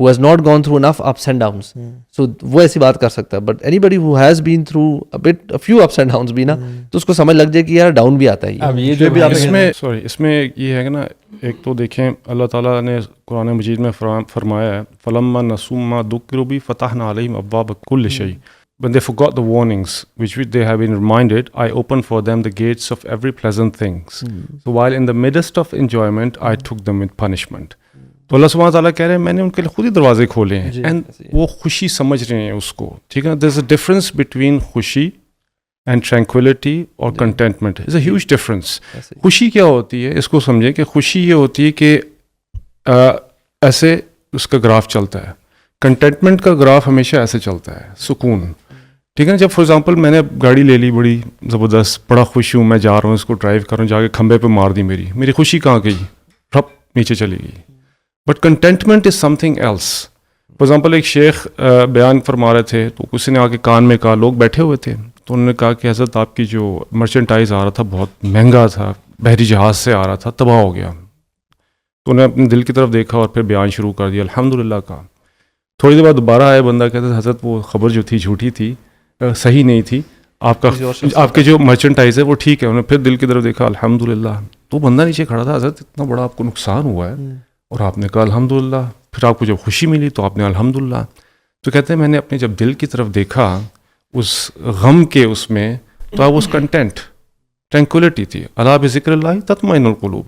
who has not gone through enough ups and downs. So وہ ایسی بات کر سکتا ہے. But anybody who has been through a few ups and downs بھی نا, تو اس کو سمجھ لگ جائے کہ یار ڈاؤن بھی آتا ہے. اب یہ جو اس میں یہ ہے کہ نا, ایک تو دیکھیں اللہ تعالیٰ نے قرآن مجید میں فرمایا ہے فَلَمَّا نَسُوا مَا ذُكِّرُوا بِهِ فَتَحْنَا عَلَيْهِمْ أَبْوَابَ كُلِّ شَيْءٍ. When they forgot the warnings which they have been reminded, I opened for them the gates of every pleasant things. So while in the midst of enjoyment, I took them with punishment. تو اللہ سبحانہ تعالیٰ کہہ رہے ہیں میں نے ان کے لیے خود ہی دروازے کھولے ہیں, اینڈ وہ خوشی سمجھ رہے ہیں اس کو. ٹھیک ہے, there is a difference between خوشی اینڈ ٹرینکولیٹی اور contentment. Is a huge difference. خوشی کیا ہوتی ہے, اس کو سمجھیں کہ خوشی یہ ہوتی ہے کہ ایسے اس کا گراف چلتا ہے. کنٹینٹمنٹ کا گراف ہمیشہ ایسے چلتا ہے, سکون. ٹھیک ہے نا, جب فار ایگزامپل میں نے گاڑی لے لی بڑی زبردست, بڑا خوش ہوں, میں جا رہا ہوں اس کو ڈرائیو کر رہا ہوں, جا کے کھمبے پہ مار دی, میری خوشی کہاں گئی, رپ نیچے چلی گئی. But contentment is something else. For example ایک شیخ بیان فرما رہے تھے, تو کسی نے آ کے کان میں کہا, لوگ بیٹھے ہوئے تھے, تو انہوں نے کہا کہ حضرت آپ کی جو مرچنٹائز آ رہا تھا بہت مہنگا تھا, بحری جہاز سے آ رہا تھا, تباہ ہو گیا. تو انہیں اپنے دل کی طرف دیکھا اور پھر بیان شروع کر دیا الحمدللہ کا. تھوڑی دیر بعد دوبارہ آیا بندہ, کہتے تھے حضرت وہ خبر جو تھی جھوٹی تھی, صحیح نہیں تھی, آپ کے جو مرچنٹائز ہے وہ ٹھیک ہے. انہوں نے پھر دل کی طرف دیکھا الحمدللہ. تو بندہ نیچے کھڑا تھا, حضرت اتنا بڑا آپ کو نقصان ہوا ہے اور آپ نے کہا الحمدللہ, پھر آپ کو جب خوشی ملی تو آپ نے الحمدللہ. تو کہتے ہیں میں نے اپنے جب دل کی طرف دیکھا اس غم کے اس میں, تو آئی واز کنٹینٹ, ٹرینکولیٹی تھی. الا بذکر اللہ تطمئن القلوب.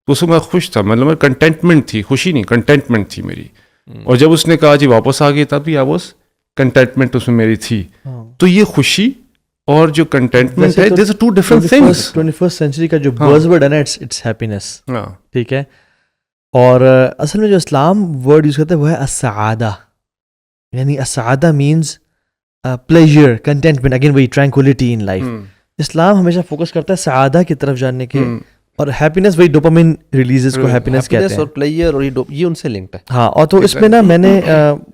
تو اس میں خوش تھا, مطلب کنٹینٹمنٹ تھی, خوشی نہیں, کنٹینٹمنٹ تھی میری. اور جب اس نے کہا جی واپس آ گئی, تب بھی آئی واز کنٹینٹمنٹ اس میں میری تھی. تو یہ خوشی اور جو کنٹینٹمنٹ ہے, these are two different things. 21st century کا جو buzz word ہے نا, it's happiness. ٹھیک ہے, اور اصل میں جو اسلام ورڈ یوز کرتا ہے وہ ہے السعادہ. یعنی السعادہ مینز pleasure, contentment, again وہی tranquility in life. اسلام ہمیشہ فوکس کرتا ہے سعادہ کی طرف جاننے کے, اور ہیپینس وہی ڈوپامین ریلیزز کو ہیپینس کہتے ہیں. اور پلیئر اور یہ ان سے لنکڈ ہے. ہاں, اور تو اس میں نا میں نے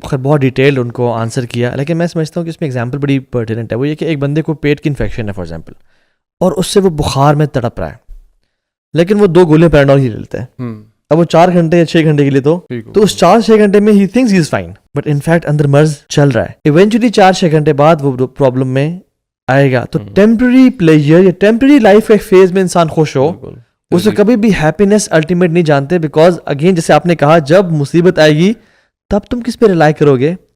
خیر بہت ڈیٹیل ان کو آنسر کیا, لیکن میں سمجھتا ہوں کہ اس میں ایگزامپل بڑی پرٹیننٹ ہے. وہ یہ کہ ایک بندے کو پیٹ کی انفیکشن ہے فار ایگزامپل, اور اس سے وہ بخار میں تڑپ رہا ہے, لیکن وہ 2 گولیاں پیراڈول ہی لیتا ہے. اب وہ 4 گھنٹے یا 6 گھنٹے کے لیے تو اس 4-6 گھنٹے میں ہی thanks he is fine, but in fact اندر مرض چل رہا ہے. ایونچولی 4-6 گھنٹے بعد وہ پرابلم میں آئے گا. تو ٹیمپرری پلیجر یا ٹیمپرری لائف کے فیز میں انسان خوش ہو, اسے کبھی بھی ہیپینس الٹیمیٹ نہیں جانتے. بیکاز اگین جیسے آپ نے کہا, جب مصیبت آئے گی تب تم کس پہ ریلائی کرو گے,